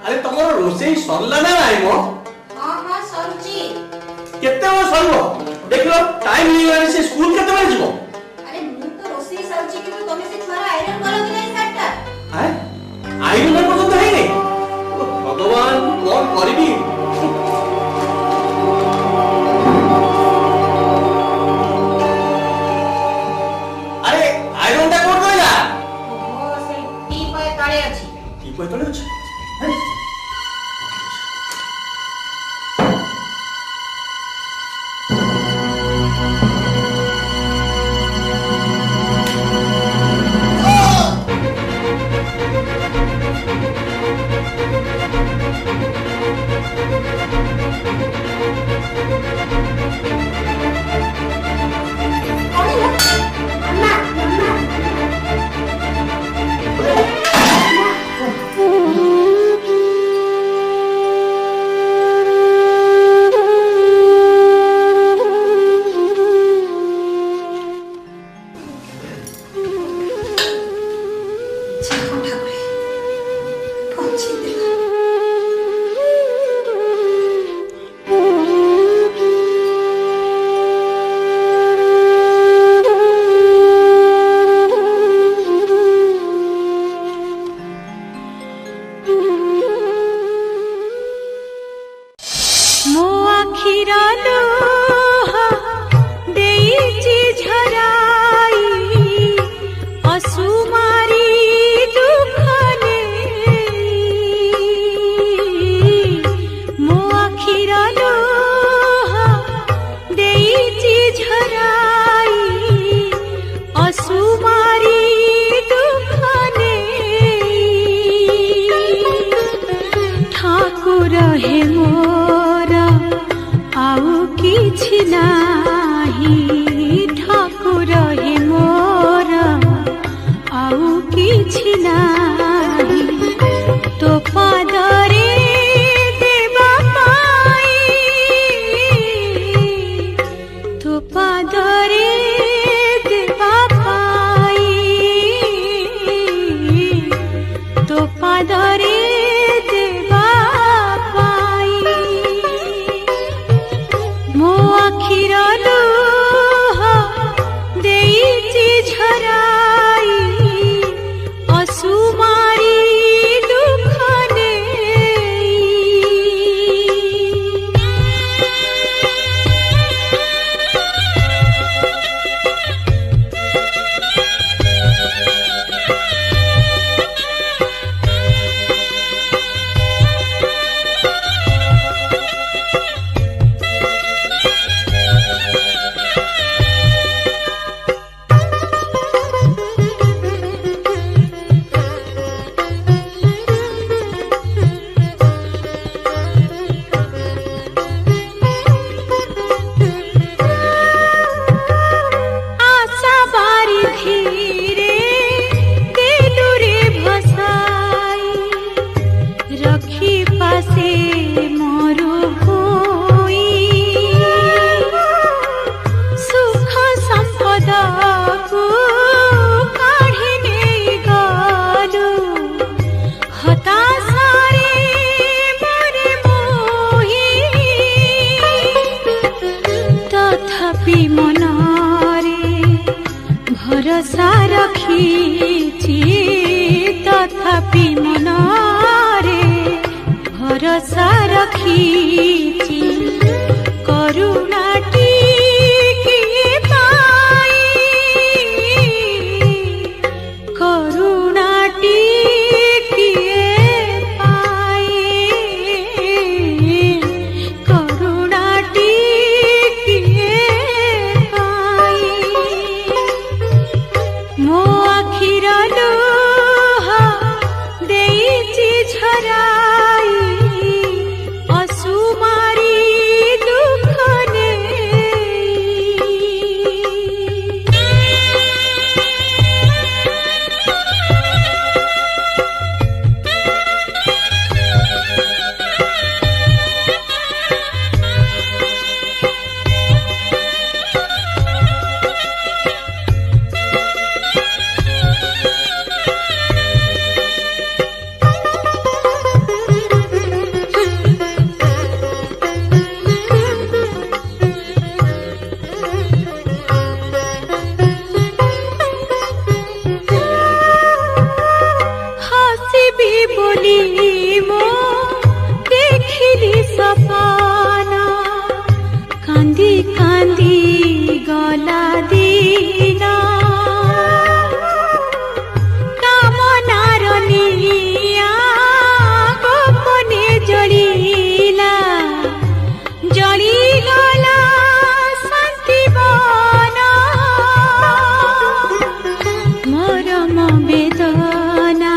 अरे तुमर रोषेई सरला ना नाइ मो? हां हां सरुची। केते हो सरबो? देखलो टाइम नहीं गलानी से स्कूल केते बजे जीवो? अरे मु तो रोषेई सरुची कि तमे से छुआ आयरन करो कि नहीं साटा? हाय आयरन पसंद है नहीं? भगवान कौन करबी? अरे आयरन टा कोन गइला? ओहो से टीपय तळे अछि। टीपय तळे अछि? भरोसा रखी तथापि मनारे भरोसा रखी करुणाटी किए पाई करुणाटी किए पाई करुणाटी किए पाई मो आखिर लुह देइछि झराई असुमारी दुख ने ବୋଲି ମୁଁ ଦେଖିଲି ସପନା କାନ୍ଦି କାନ୍ଦି ଗଲା ଦିନ କାମନାର ନିଆଁ ଗୋପନେ ଜଳିଲା ଜଳିଗଲା ଶାନ୍ତି ବନ ମରମ ବେଦନା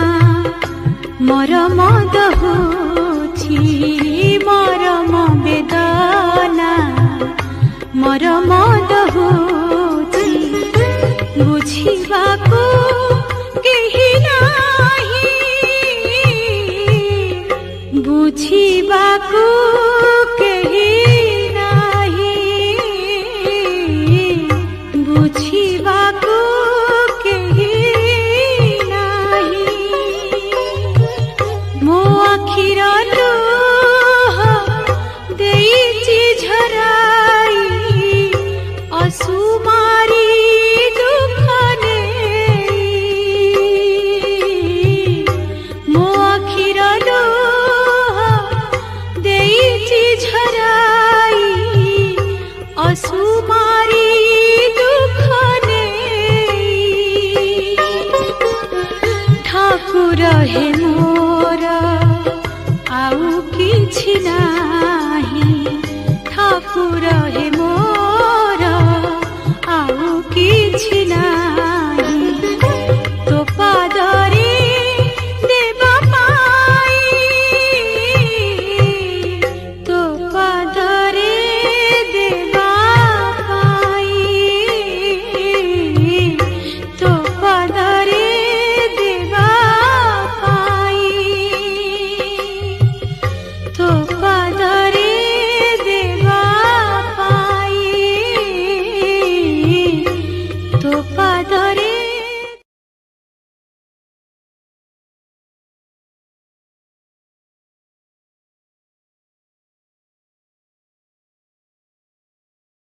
ମରମ ଦହୁଛି ମରମ ବେଦନା ମରମ ଦହୁଛି ବୁଝିବାକୁ କେହି ନାହିଁ ବୁଝିବାକୁ କେହି ନାହିଁ ବୁଝିବାକୁ କେହି ନାହିଁ ମୋ ଆଖିର ଲୁହ ଦେଇଛି ଝରାଇ ଅସୁମାରି ଦୁଃଖ ନେଇ ମୋ ଆଖିର ଲୁହ ଦେଇଛି ଝରାଇ ଅସୁମାରି ଦୁଃଖ ନେଇ ଠାକୁର ହେ ମୋର ଆଉ କିଛି ନା